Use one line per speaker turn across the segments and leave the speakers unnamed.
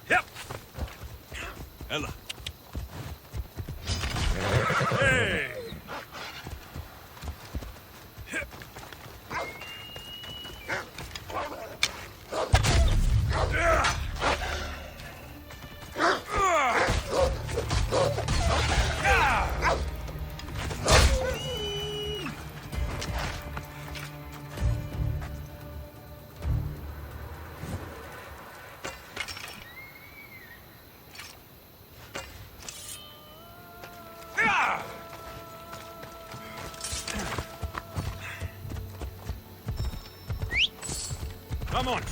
Yep. Ella. Hey. Come on.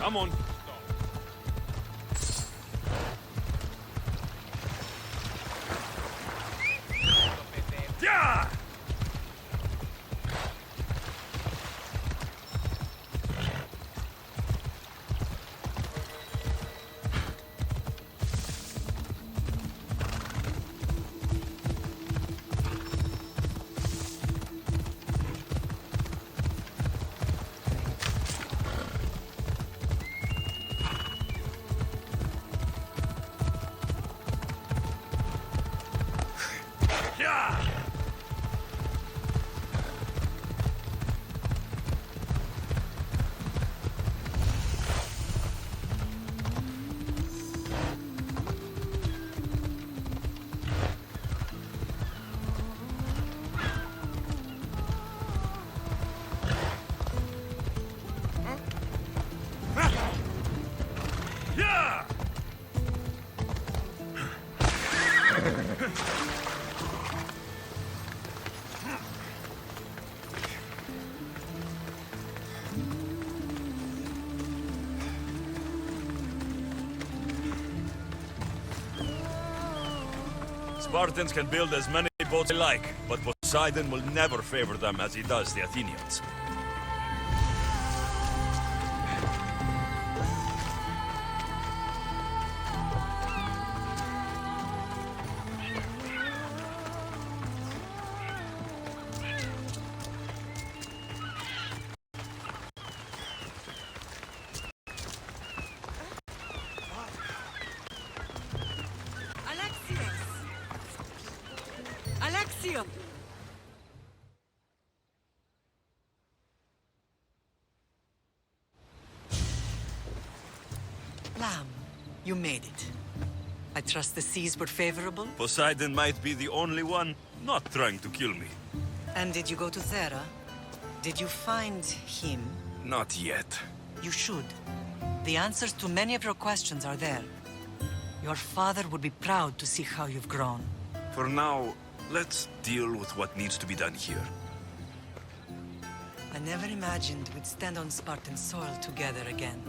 Come on. Yeah! Yeah! Yeah! Spartans can build as many boats they like, but Poseidon will never favor them as he does the Athenians.
Alexios! Lamb, you made it. I trust the seas were favorable?
Poseidon might be the only one not trying to kill me.
And did you go to Thera? Did you find him?
Not yet.
You should. The answers to many of your questions are there. Your father would be proud to see how you've grown.
For now, let's deal with what needs to be done here.
I never imagined we'd stand on Spartan soil together again.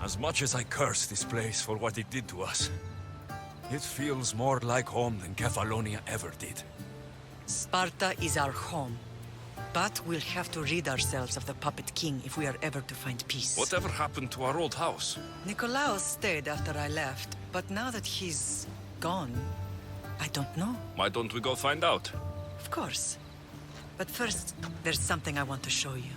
As much as I curse this place for what it did to us, it feels more like home than Kefalonia ever did.
Sparta is our home. But we'll have to rid ourselves of the Puppet King if we are ever to find peace.
Whatever happened to our old house?
Nikolaos stayed after I left, but now that he's gone, I don't know.
Why don't we go find out?
Of course. But first, there's something I want to show you.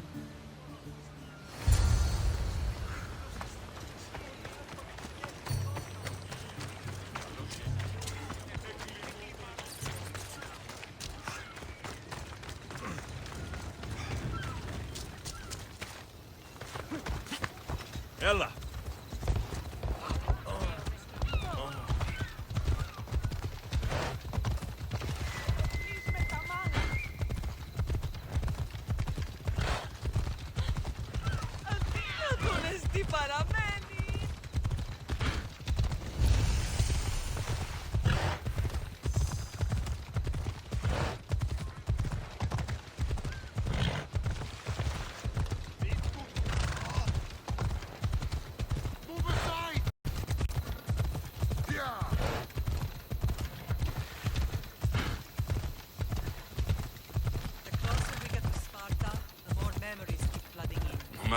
Ella!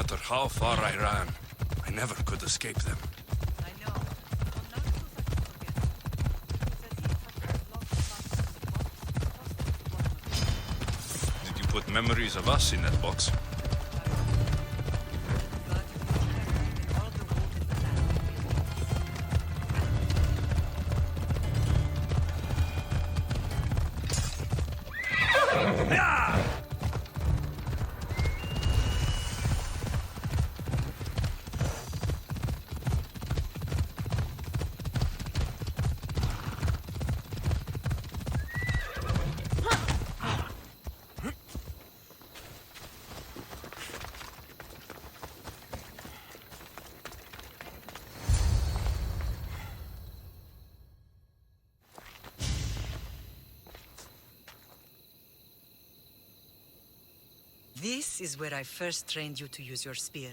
matter how far I ran, I never could escape them.
I know.
Did you put memories of us in that box?
This is where I first trained you to use your spear.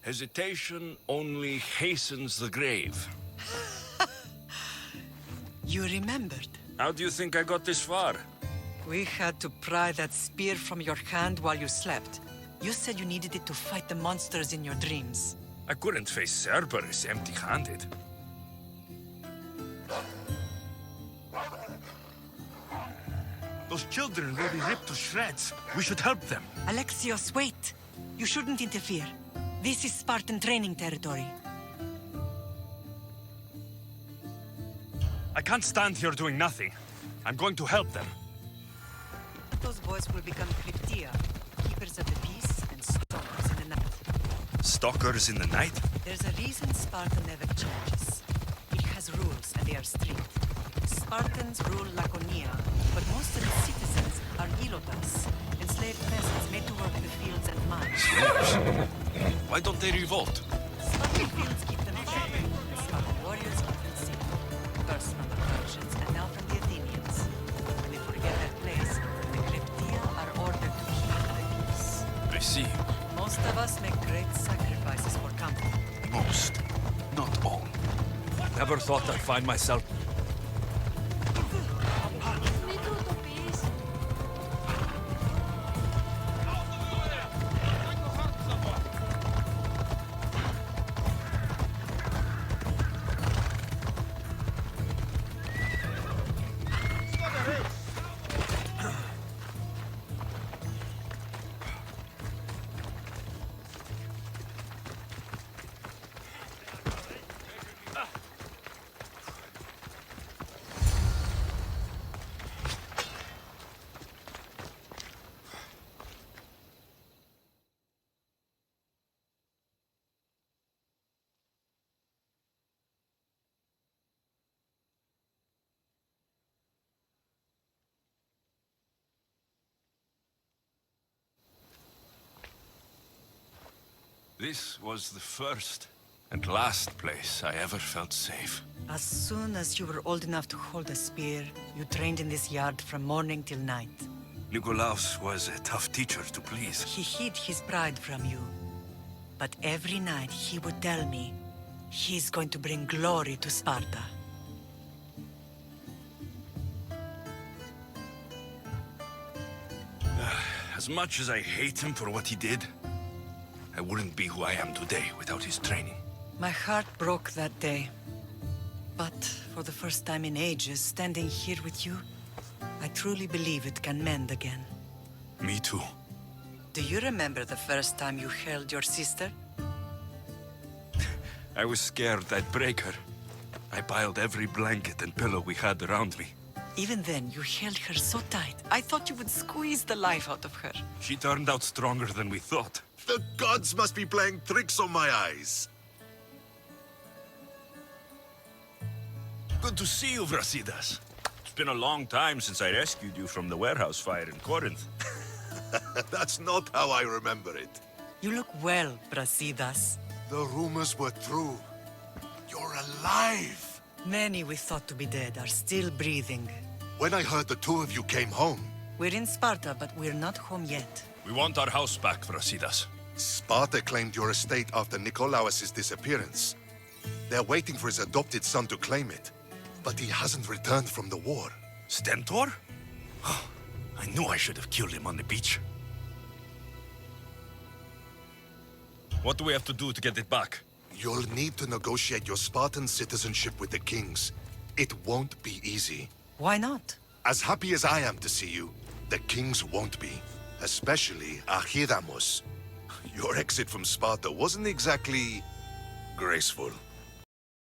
Hesitation only hastens the grave.
You remembered.
How do you think I got this far?
We had to pry that spear from your hand while you slept. You said you needed it to fight the monsters in your dreams.
I couldn't face Cerberus empty-handed. Those children will be ripped to shreds. We should help them.
Alexios, wait! You shouldn't interfere. This is Spartan training territory.
I can't stand here doing nothing. I'm going to help them.
Those boys will become Cryptia, keepers of the peace and stalkers in the night.
Stalkers in the night?
There's a reason Sparta never changes. It has rules and they are strict. Spartans rule Laconia, but most of its citizens are ilotas, enslaved peasants made to work the fields and mines.
Slaves? Why don't they revolt?
Spartan fields keep them fed. The Spartan warriors keep them safe. First from the Persians and now from the Athenians. When they forget their place, the Cryptia are ordered to keep the peace.
I see.
Most of us make great sacrifices for comfort.
Most, not all. Never thought I'd find myself... This was the first and last place I ever felt safe.
As soon as you were old enough to hold a spear, you trained in this yard from morning till night.
Nikolaos was a tough teacher to please.
He hid his pride from you. But every night he would tell me, he's going to bring glory to Sparta.
As much as I hate him for what he did, I wouldn't be who I am today without his training.
My heart broke that day. But for the first time in ages, standing here with you, I truly believe it can mend again.
Me too.
Do you remember the first time you held your sister?
I was scared I'd break her. I piled every blanket and pillow we had around me.
Even then, you held her so tight. I thought you would squeeze the life out of her.
She turned out stronger than we thought.
The gods must be playing tricks on my eyes.
Good to see you, Brasidas. It's been a long time since I rescued you from the warehouse fire in Corinth.
That's not how I remember it.
You look well, Brasidas.
The rumors were true. You're alive!
Many we thought to be dead are still breathing.
When I heard the two of you came home,
We're in Sparta, but we're not home yet.
We want our house back, Brasidas.
Sparta claimed your estate after Nikolaos' disappearance. They're waiting for his adopted son to claim it. But he hasn't returned from the war.
Stentor? I knew I should have killed him on the beach. What do we have to do to get it back?
You'll need to negotiate your Spartan citizenship with the kings. It won't be easy.
Why not?
As happy as I am to see you, the kings won't be. Especially Archidamos. Your exit from Sparta wasn't exactly graceful.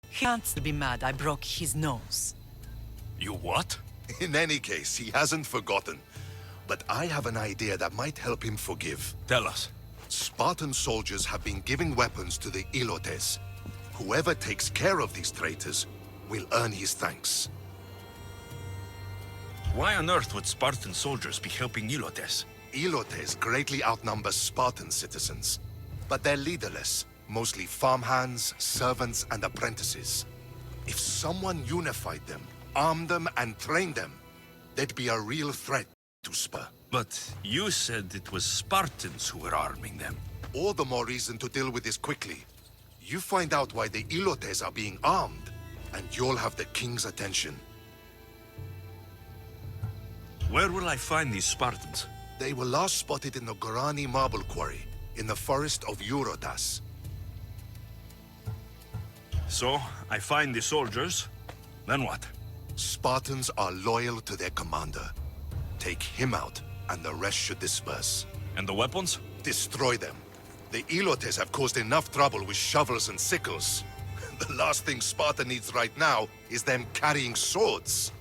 He can't be mad I broke his nose.
You what?
In any case, he hasn't forgotten. But I have an idea that might help him forgive.
Tell us.
Spartan soldiers have been giving weapons to the Ilotes. Whoever takes care of these traitors will earn his thanks.
Why on earth would Spartan soldiers be helping Ilotes?
Ilotes greatly outnumber Spartan citizens, but they're leaderless, mostly farmhands, servants, and apprentices. If someone unified them, armed them, and trained them, they'd be a real threat to Sparta.
But you said it was Spartans who were arming them.
All the more reason to deal with this quickly. You find out why the Ilotes are being armed, and you'll have the king's attention.
Where will I find these Spartans?
They were last spotted in the Gorani marble quarry, in the forest of Eurotas.
So, I find the soldiers, then what?
Spartans are loyal to their commander. Take him out, and the rest should disperse.
And the weapons?
Destroy them. The Ilotes have caused enough trouble with shovels and sickles. The last thing Sparta needs right now is them carrying swords.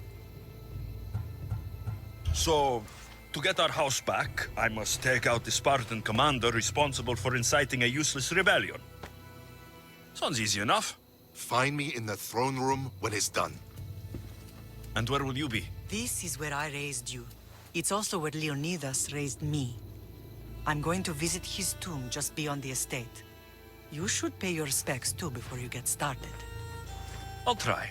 So, to get our house back, I must take out the Spartan commander responsible for inciting a useless rebellion. Sounds easy enough.
Find me in the throne room when it's done.
And where will you be?
This is where I raised you. It's also where Leonidas raised me. I'm going to visit his tomb just beyond the estate. You should pay your respects too before you get started.
I'll try.